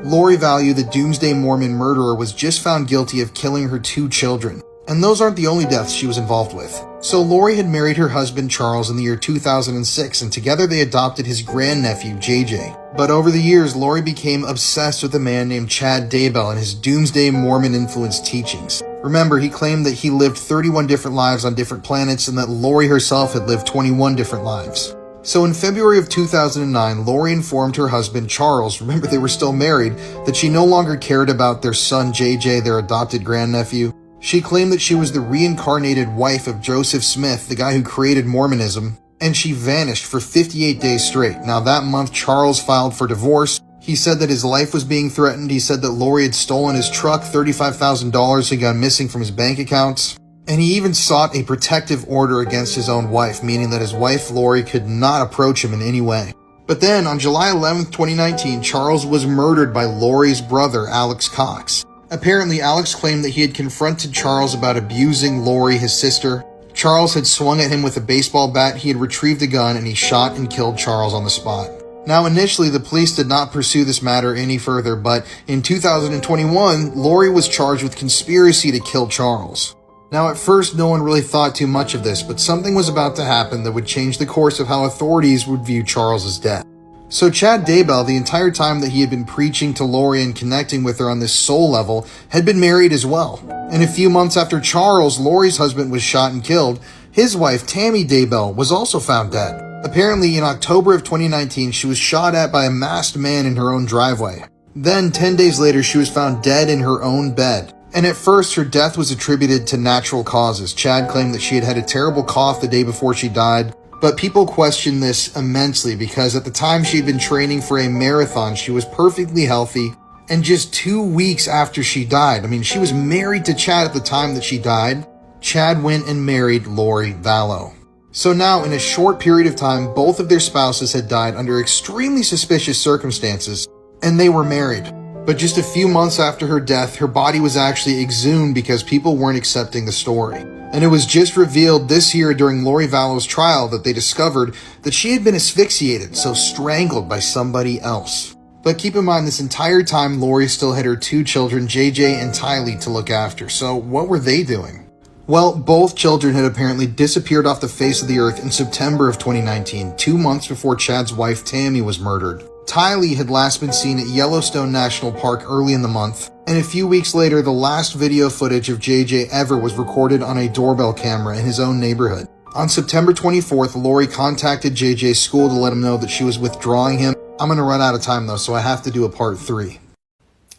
Lori Vallow, the Doomsday Mormon murderer, was just found guilty of killing her 2 children. And those aren't the only deaths she was involved with. So Lori had married her husband Charles in the year 2006, and together they adopted his grandnephew JJ. But over the years, Lori became obsessed with a man named Chad Daybell and his Doomsday Mormon influenced teachings. Remember, he claimed that he lived 31 different lives on different planets and that Lori herself had lived 21 different lives. So in February of 2009, Lori informed her husband Charles, remember they were still married, that she no longer cared about their son JJ, their adopted grandnephew. She claimed that she was the reincarnated wife of Joseph Smith, the guy who created Mormonism, and she vanished for 58 days straight. Now that month, Charles filed for divorce. He said that his life was being threatened. He said that Lori had stolen his truck, $35,000 had gone missing from his bank accounts. And he even sought a protective order against his own wife, meaning that his wife Lori could not approach him in any way. But then, on July 11th, 2019, Charles was murdered by Lori's brother, Alex Cox. Apparently, Alex claimed that he had confronted Charles about abusing Lori, his sister. Charles had swung at him with a baseball bat, he had retrieved a gun, and he shot and killed Charles on the spot. Now, initially, the police did not pursue this matter any further, but in 2021, Lori was charged with conspiracy to kill Charles. Now, at first, no one really thought too much of this, but something was about to happen that would change the course of how authorities would view Charles's death. So Chad Daybell, the entire time that he had been preaching to Lori and connecting with her on this soul level, had been married as well. And a few months after Charles, Lori's husband, was shot and killed, his wife, Tammy Daybell, was also found dead. Apparently, in October of 2019, she was shot at by a masked man in her own driveway. Then, 10 days later, she was found dead in her own bed. And at first, her death was attributed to natural causes. Chad claimed that she had had a terrible cough the day before she died. But people questioned this immensely because at the time she had been training for a marathon, she was perfectly healthy. And just 2 weeks after she died, she was married to Chad at the time that she died, Chad went and married Lori Vallow. So now, in a short period of time, both of their spouses had died under extremely suspicious circumstances, and they were married. But just a few months after her death, her body was actually exhumed because people weren't accepting the story. And it was just revealed this year during Lori Vallow's trial that they discovered that she had been asphyxiated, so strangled by somebody else. But keep in mind, this entire time, Lori still had her 2 children, JJ and Tylee, to look after. So what were they doing? Well, both children had apparently disappeared off the face of the earth in September of 2019, 2 months before Chad's wife Tammy was murdered. Tylee had last been seen at Yellowstone National Park early in the month, and a few weeks later, the last video footage of JJ ever was recorded on a doorbell camera in his own neighborhood. On September 24th, Lori contacted JJ's school to let him know that she was withdrawing him. I'm going to run out of time though, so I have to do a part 3.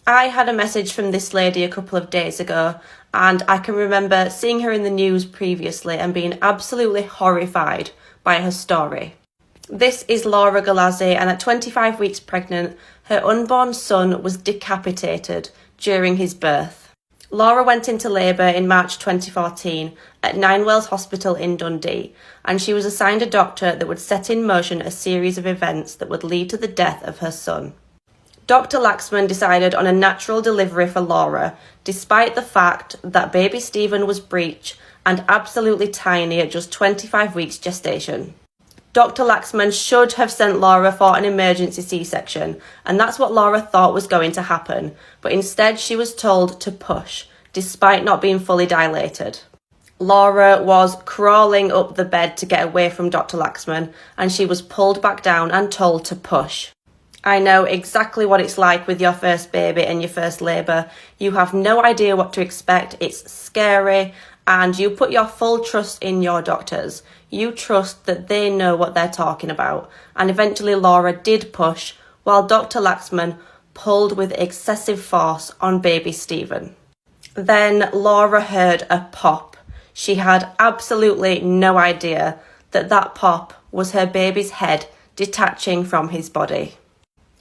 I had a message from this lady a couple of days ago, and I can remember seeing her in the news previously and being absolutely horrified by her story. This is Laura Galazzi, and at 25 weeks pregnant, her unborn son was decapitated during his birth. Laura went into labour in March 2014 at Ninewells Hospital in Dundee, and she was assigned a doctor that would set in motion a series of events that would lead to the death of her son. Dr. Laxman decided on a natural delivery for Laura, despite the fact that baby Stephen was breech and absolutely tiny at just 25 weeks gestation. Dr. Laxman should have sent Laura for an emergency C-section, and that's what Laura thought was going to happen, but instead she was told to push, despite not being fully dilated. Laura was crawling up the bed to get away from Dr. Laxman, and she was pulled back down and told to push. I know exactly what it's like with your first baby and your first labour. You have no idea what to expect, it's scary, and you put your full trust in your doctors. You trust that they know what they're talking about. And eventually Laura did push, while Dr. Laxman pulled with excessive force on baby Stephen. Then Laura heard a pop. She had absolutely no idea that that pop was her baby's head detaching from his body.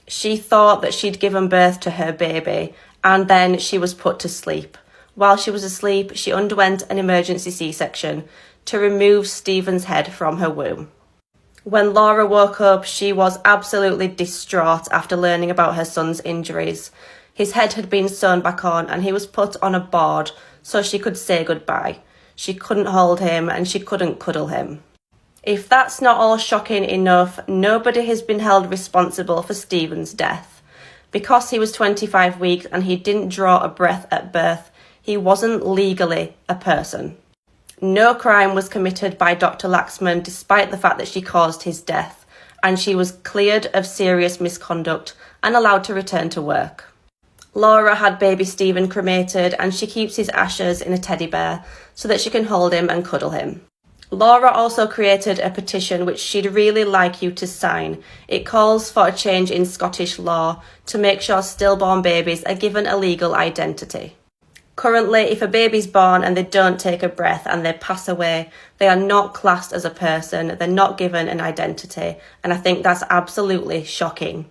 She thought that she'd given birth to her baby, and then she was put to sleep. While she was asleep, she underwent an emergency C-section to remove Stephen's head from her womb. When Laura woke up, she was absolutely distraught after learning about her son's injuries. His head had been sewn back on and he was put on a board so she could say goodbye. She couldn't hold him and she couldn't cuddle him. If that's not all shocking enough, nobody has been held responsible for Stephen's death. Because he was 25 weeks and he didn't draw a breath at birth, he wasn't legally a person. No crime was committed by Dr. Laxman despite the fact that she caused his death, and she was cleared of serious misconduct and allowed to return to work. Laura had baby Stephen cremated and she keeps his ashes in a teddy bear so that she can hold him and cuddle him. Laura also created a petition which she'd really like you to sign. It calls for a change in Scottish law to make sure stillborn babies are given a legal identity. Currently, if a baby's born and they don't take a breath and they pass away, they are not classed as a person, they're not given an identity, and I think that's absolutely shocking.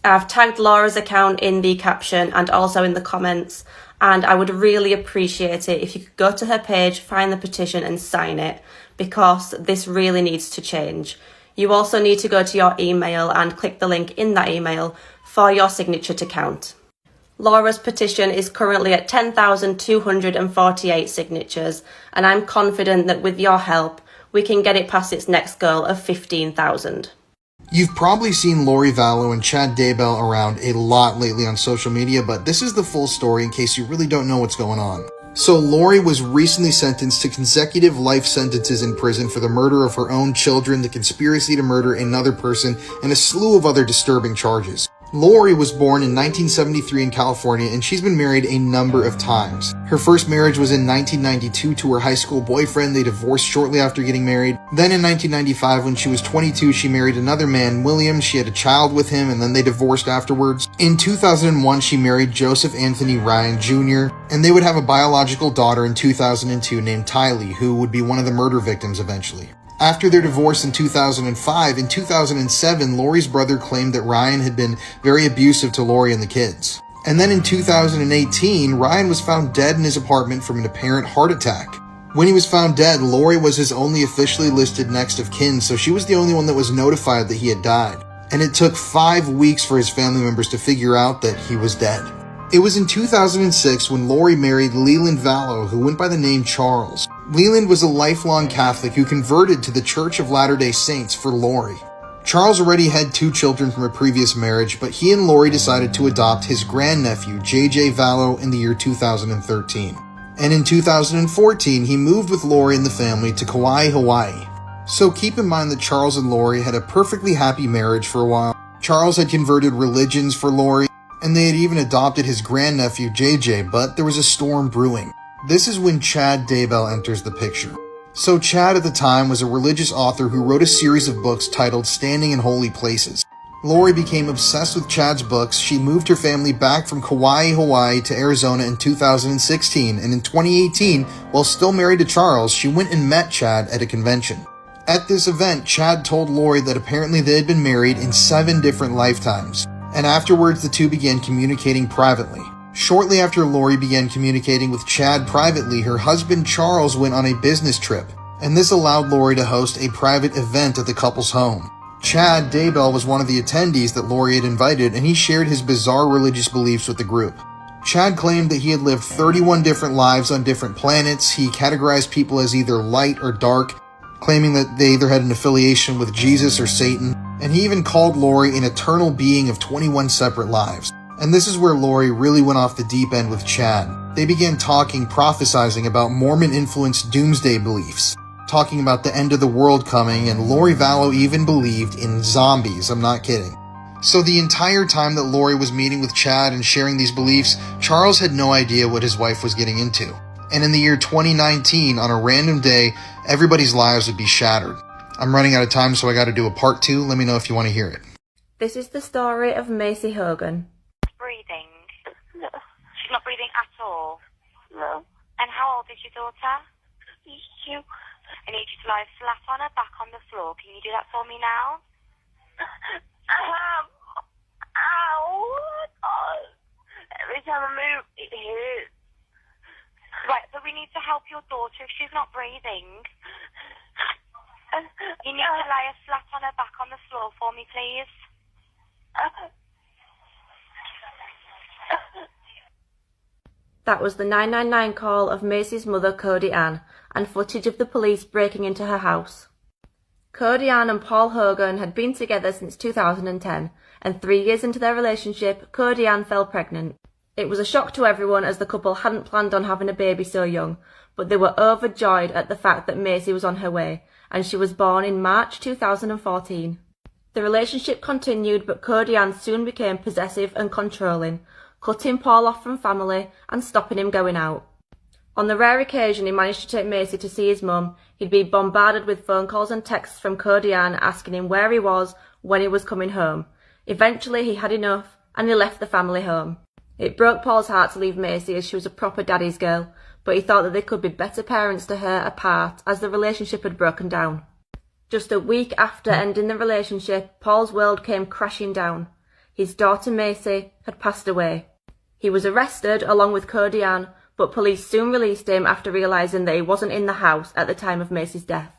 I've tagged Laura's account in the caption and also in the comments, and I would really appreciate it if you could go to her page, find the petition and sign it, because this really needs to change. You also need to go to your email and click the link in that email for your signature to count. Laura's petition is currently at 10,248 signatures, and I'm confident that with your help, we can get it past its next goal of 15,000. You've probably seen Lori Vallow and Chad Daybell around a lot lately on social media, but this is the full story in case you really don't know what's going on. So Lori was recently sentenced to consecutive life sentences in prison for the murder of her own children, the conspiracy to murder another person, and a slew of other disturbing charges. Lori was born in 1973 in California, and she's been married a number of times. Her first marriage was in 1992 to her high school boyfriend. They divorced shortly after getting married. Then in 1995, when she was 22, she married another man, William. She had a child with him, and then they divorced afterwards. In 2001, she married Joseph Anthony Ryan Jr., and they would have a biological daughter in 2002 named Tylee, who would be one of the murder victims eventually. After their divorce in 2005, in 2007, Lori's brother claimed that Ryan had been very abusive to Lori and the kids. And then in 2018, Ryan was found dead in his apartment from an apparent heart attack. When he was found dead, Lori was his only officially listed next of kin, so she was the only one that was notified that he had died. And it took 5 weeks for his family members to figure out that he was dead. It was in 2006 when Lori married Leland Vallow, who went by the name Charles. Leland was a lifelong Catholic who converted to the Church of Latter-day Saints for Lori. Charles already had 2 children from a previous marriage, but he and Lori decided to adopt his grandnephew, JJ Vallow, in the year 2013. And in 2014, he moved with Lori and the family to Kauai, Hawaii. So keep in mind that Charles and Lori had a perfectly happy marriage for a while. Charles had converted religions for Lori, and they had even adopted his grandnephew JJ, but there was a storm brewing. This is when Chad Daybell enters the picture. So Chad at the time was a religious author who wrote a series of books titled Standing in Holy Places. Lori became obsessed with Chad's books. She moved her family back from Kauai, Hawaii to Arizona in 2016, and in 2018, while still married to Charles, she went and met Chad at a convention. At this event, Chad told Lori that apparently they had been married in 7 different lifetimes, and afterwards the two began communicating privately. Shortly after Lori began communicating with Chad privately, her husband Charles went on a business trip, and this allowed Lori to host a private event at the couple's home. Chad Daybell was one of the attendees that Lori had invited, and he shared his bizarre religious beliefs with the group. Chad claimed that he had lived 31 different lives on different planets. He categorized people as either light or dark, claiming that they either had an affiliation with Jesus or Satan, and he even called Lori an eternal being of 21 separate lives. And this is where Lori really went off the deep end with Chad. They began talking, prophesizing about Mormon-influenced doomsday beliefs, talking about the end of the world coming, and Lori Vallow even believed in zombies. I'm not kidding. So the entire time that Lori was meeting with Chad and sharing these beliefs, Charles had no idea what his wife was getting into. And in the year 2019, on a random day, everybody's lives would be shattered. I'm running out of time, so I gotta do a part 2. Let me know if you want to hear it. This is the story of Macy Hogan. Breathing? No. She's not breathing at all? No. And how old is your daughter? 2. I need you to lie flat on her back on the floor. Can you do that for me now? Ow! Oh. Every time I move, it hurts. Right, but we need to help your daughter if she's not breathing. You need to lie her flat on her back on the floor for me, please. That was the 999 call of Macy's mother, Cody Ann, and footage of the police breaking into her house. Cody Ann and Paul Hogan had been together since 2010, and 3 years into their relationship, Cody Ann fell pregnant. It was a shock to everyone as the couple hadn't planned on having a baby so young, but they were overjoyed at the fact that Macy was on her way, and she was born in March 2014. The relationship continued, but Cody Ann soon became possessive and controlling, cutting Paul off from family and stopping him going out. On the rare occasion he managed to take Macy to see his mum, he'd be bombarded with phone calls and texts from Cody Ann asking him where he was, when he was coming home. Eventually he had enough, and he left the family home. It broke Paul's heart to leave Macy as she was a proper daddy's girl, but he thought that they could be better parents to her apart as the relationship had broken down. Just a week after ending the relationship, Paul's world came crashing down. His daughter Macy had passed away. He was arrested along with Cody Ann, but police soon released him after realising that he wasn't in the house at the time of Macy's death.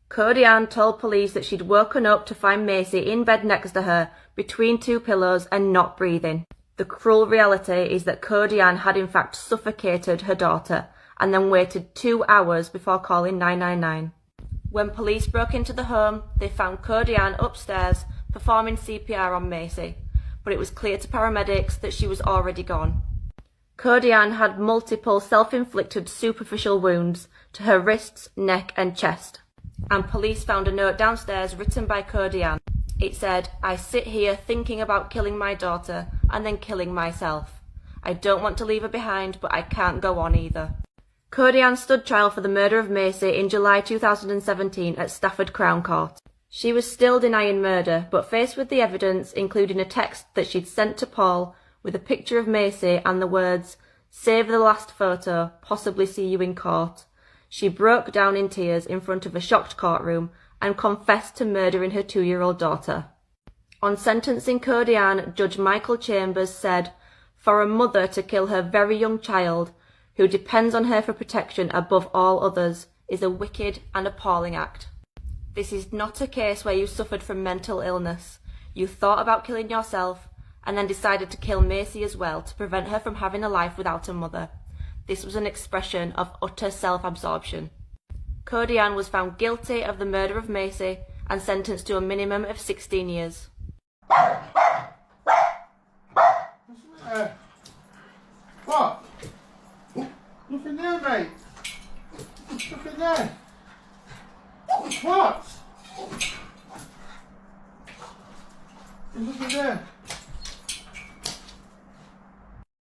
Cody Ann told police that she'd woken up to find Macy in bed next to her, between 2 pillows and not breathing. The cruel reality is that Cody Ann had in fact suffocated her daughter and then waited 2 hours before calling 999. When police broke into the home, they found Cody Ann upstairs performing CPR on Macy, but it was clear to paramedics that she was already gone. Cody Ann had multiple self-inflicted superficial wounds to her wrists, neck and chest, and police found a note downstairs written by Cody Ann. It said, "I sit here thinking about killing my daughter and then killing myself. I don't want to leave her behind, but I can't go on either." Cody Ann stood trial for the murder of Macy in July 2017 at Stafford Crown Court. She was still denying murder, but faced with the evidence, including a text that she'd sent to Paul with a picture of Macy and the words, "Save the last photo, possibly see you in court," she broke down in tears in front of a shocked courtroom and confessed to murdering her 2-year-old daughter. On sentencing Cody Ann, Judge Michael Chambers said, "For a mother to kill her very young child, who depends on her for protection above all others, is a wicked and appalling act. This is not a case where you suffered from mental illness. You thought about killing yourself and then decided to kill Macy as well to prevent her from having a life without a mother. This was an expression of utter self-absorption." Cody Ann was found guilty of the murder of Macy and sentenced to a minimum of 16 years. What? Nothing there, mate. Nothing there. What? There's nothing there.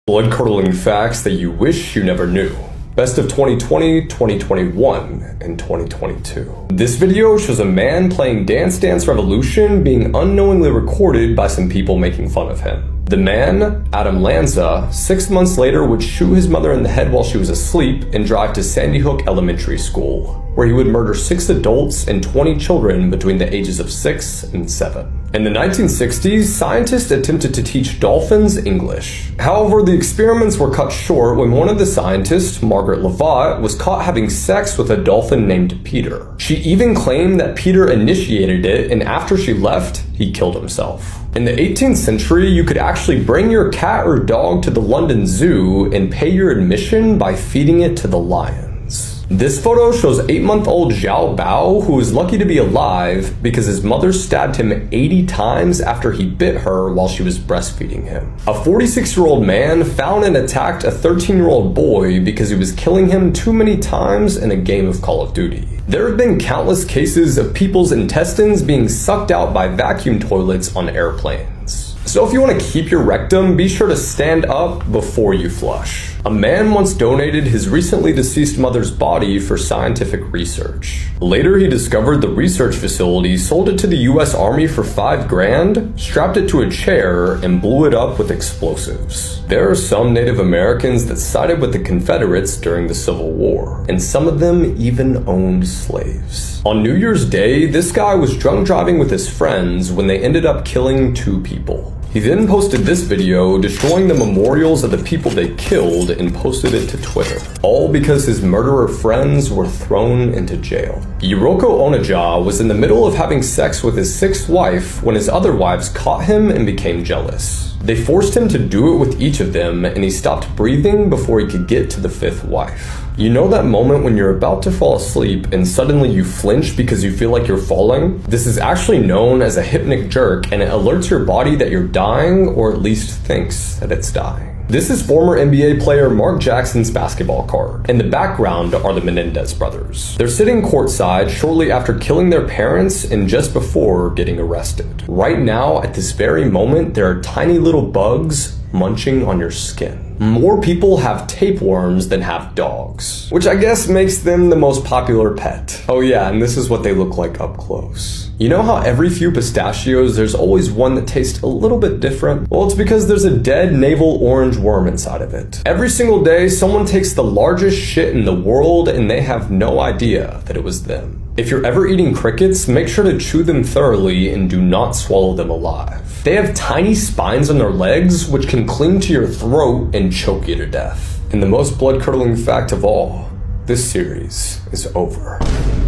Blood-curdling facts that you wish you never knew. Best of 2020, 2021, and 2022. This video shows a man playing Dance Dance Revolution being unknowingly recorded by some people making fun of him. The man, Adam Lanza, 6 months later would shoot his mother in the head while she was asleep and drive to Sandy Hook Elementary School, where he would murder 6 adults and 20 children between the ages of 6 and 7. In the 1960s, scientists attempted to teach dolphins English. However, the experiments were cut short when one of the scientists, Margaret Lavatt, was caught having sex with a dolphin named Peter. She even claimed that Peter initiated it, and after she left, he killed himself. In the 18th century, you could actually bring your cat or dog to the London Zoo and pay your admission by feeding it to the lions. This photo shows 8-month-old Xiao Bao, who is lucky to be alive because his mother stabbed him 80 times after he bit her while she was breastfeeding him. A 46-year-old man found and attacked a 13-year-old boy because he was killing him too many times in a game of Call of Duty. There have been countless cases of people's intestines being sucked out by vacuum toilets on airplanes. So if you want to keep your rectum, be sure to stand up before you flush. A man once donated his recently deceased mother's body for scientific research. Later, he discovered the research facility sold it to the US Army for $5 grand, strapped it to a chair, and blew it up with explosives. There are some Native Americans that sided with the Confederates during the Civil War, and some of them even owned slaves. On New Year's Day, this guy was drunk driving with his friends when they ended up killing 2 people. He then posted this video destroying the memorials of the people they killed and posted it to Twitter, all because his murderer friends were thrown into jail. Yuroko Onaja was in the middle of having sex with his 6th wife when his other wives caught him and became jealous. They forced him to do it with each of them, and he stopped breathing before he could get to the 5th wife. You know that moment when you're about to fall asleep and suddenly you flinch because you feel like you're falling? This is actually known as a hypnic jerk, and it alerts your body that you're dying, or at least thinks that it's dying. This is former NBA player Mark Jackson's basketball card. In the background are the Menendez brothers. They're sitting courtside shortly after killing their parents and just before getting arrested. Right now, at this very moment, there are tiny little bugs munching on your skin. More people have tapeworms than have dogs, which I guess makes them the most popular pet. Oh yeah, and this is what they look like up close. You know how every few pistachios there's always one that tastes a little bit different? Well, it's because there's a dead navel orange worm inside of it. Every single day, someone takes the largest shit in the world and they have no idea that it was them. If you're ever eating crickets, make sure to chew them thoroughly and do not swallow them alive. They have tiny spines on their legs which can cling to your throat and choke you to death. And the most blood-curdling fact of all, this series is over.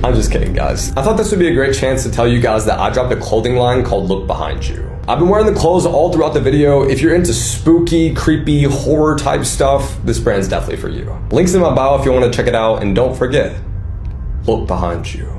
I'm just kidding, guys. I thought this would be a great chance to tell you guys that I dropped a clothing line called Look Behind You. I've been wearing the clothes all throughout the video. If you're into spooky, creepy, horror type stuff, this brand's definitely for you. Links in my bio if you want to check it out, and don't forget, look behind you.